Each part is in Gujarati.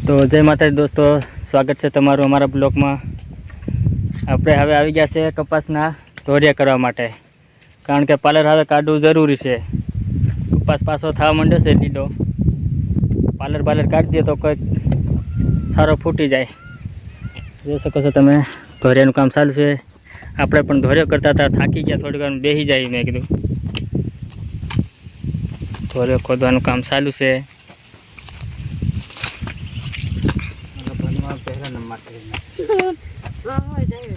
તો જય માતાજી દોસ્તો, સ્વાગત છે તમારું અમારા બ્લોગમાં। આપણે હવે આવી ગયા છે કપાસના ધોરિયા કરવા માટે, કારણ કે પાલર હવે કાઢવું જરૂરી છે। કપાસ પાછો થવા માંડે છે લીલો, પાલર કાઢી દે તો કંઈક સારો ફૂટી જાય। જોઈ શકો છો તમે, ધોરિયાનું કામ ચાલુ છે। આપણે પણ ધોરિયો કરતા હતા, થાકી ગયા, થોડી વાર બેસી જાય। મેં કીધું ધોરિયો ખોદવાનું કામ ચાલુ છે।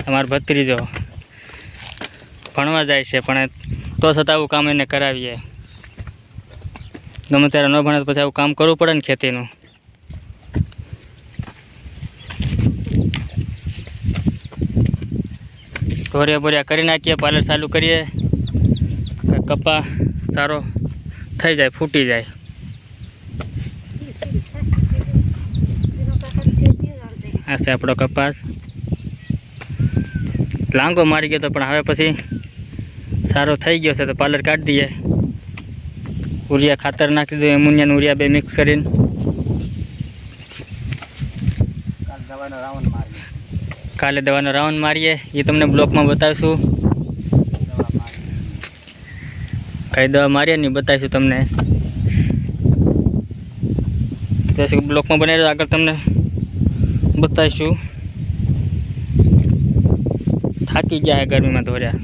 અમારો ભત્રીજો ભણવા જાય છે, પણ તો છતાં આવું કામ એને કરાવીએ। ગમે ત્યારે ન ભણે તો પછી આવું કામ કરવું પડે ને ખેતીનું। ધોરિયા બોરિયા કરી નાખીએ, પાલર ચાલુ કરીએ, કપા સારો થઈ જાય, ફૂટી જાય। આ છે આપણો કપાસ, લાંગો મારી ગયો તો પણ હવે પછી સારો થઈ ગયો છે તો પાલર કાઢી દઈએ। ઉરિયા ખાતર નાખી દીધું, એમોનિયા ને ઉરિયા બે મિક્સ કરીને। કાલે દવાનો રાઉન્ડ મારીએ, એ તમને બ્લોકમાં બતાવીશું। કઈ દવા મારીએ ને બતાવીશું તમને। જैसे બ્લોકમાં બનાવી આગળ તમને બતાવીશું। થાકી ગયા है ગરમીમાં, ધોરિયા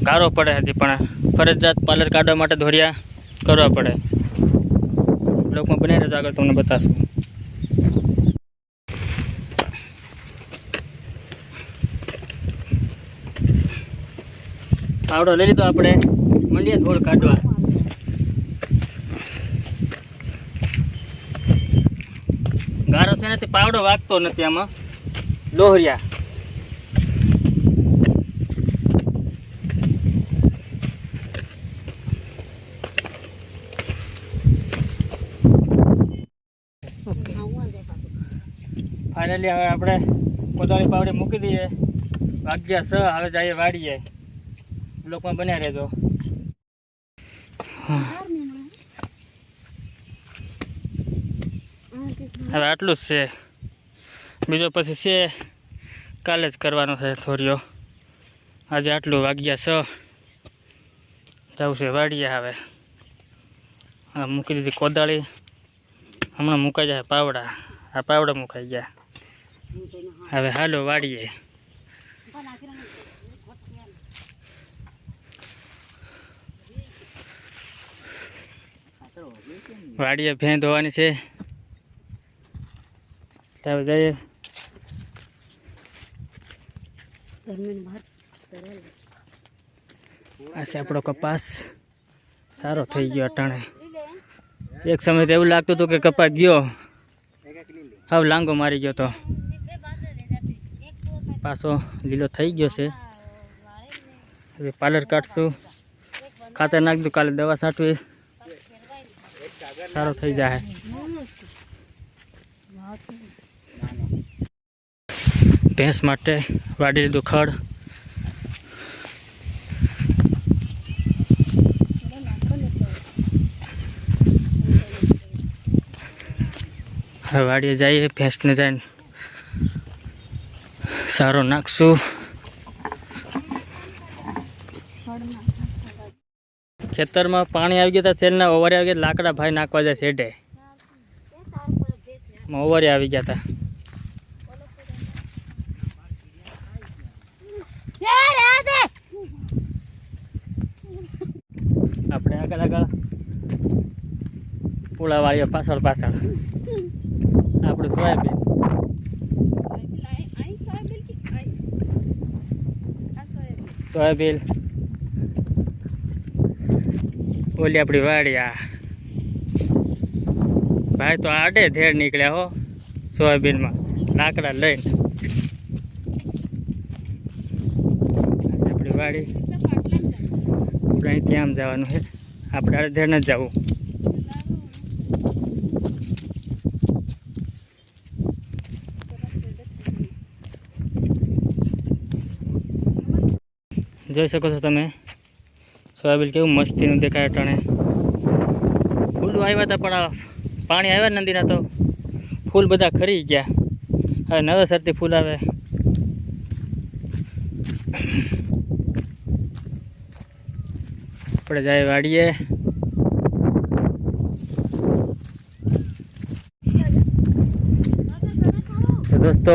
ગારો પડે હજી, પણ ફરજિયાત પાલર કાઢવા માટે ધોરિયા કરવા પડે। બ્લોકમાં બનાવી રહેજો, આગળ તમને બતાવશું। પાવડો લઈ લીધો, આપણે મંડીએ થોડું કાઢવા। ગારો છે નથી, પાવડો વાગતો નથી આમાં, લોહરિયા। ફાઇનલી હવે આપણે કોદાળી પાવડે મૂકી દઈએ। વાગ્યા 6, હવે જઈએ વાડીએ। બ્લોકમાં બન્યા રહેજો। હવે આટલું જ છે, બીજો પછી છે કાલે જ કરવાનો છે ધોરિયો। આજે આટલું, વાગ્યા 6, જવું છે વાડીએ। હવે મૂકી દીધી કોદાળી, હમણાં મુકાઈ જાય પાવડા। આ પાવડા મુકાઈ ગયા, હવે હાલો વાડીએ। વાડીએ ભેં ધોવાની છે, હવે જઈએ। આ છે આપણો કપાસ, સારો થઈ ગયો અટાણે। એક સમય તો એવું લાગતું હતું કે કપાસ ગયો, હવે લાંગો મારી ગયો, તો પાછો લીલો થઈ ગયો છે। હવે પાલર કાઢશું, ખાતર નાખી દઉં, કાલે દવા છાંટવી, સારો થઈ જાય। ભેંસ માટે વાડી લીધું ખડ। હવે વાડીએ જઈએ, ભેંસને જઈને સારો નાખશું। ખેતરમાં પાણી આવી ગયા હતા, શેરના ઓવારે આવી ગયા, લાકડા ભાઈ નાખવા જાય શેઢે, ઓવારે આવી ગયા હતા। આપણે આગળ પુલા વાળીએ, પાછળ આપણું સોયાબીન। ઓલી આપણી વાડિયા ભાઈ તો આડે ધેર નીકળ્યા હો સોયાબીનમાં, લાકડા લઈને। આપણી વાડી, આપણે અહીંથી આમ જવાનું છે, આપણે આડે ધેર નથી જવું। જોઈ શકો છો તમે, સોયાબીન કેવું મસ્તીનું દેખાય અટાણે। ફૂલું આવ્યા હતા, પણ પાણી આવ્યા નદીના તો ફૂલ બધા ખરી ગયા, હવે નવેસરથી ફૂલ આવે. આપણે જાય વાડીએ. તો દોસ્તો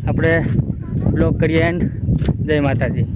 આપણે બ્લોગ કરીએ એન્ડ. જય માતાજી.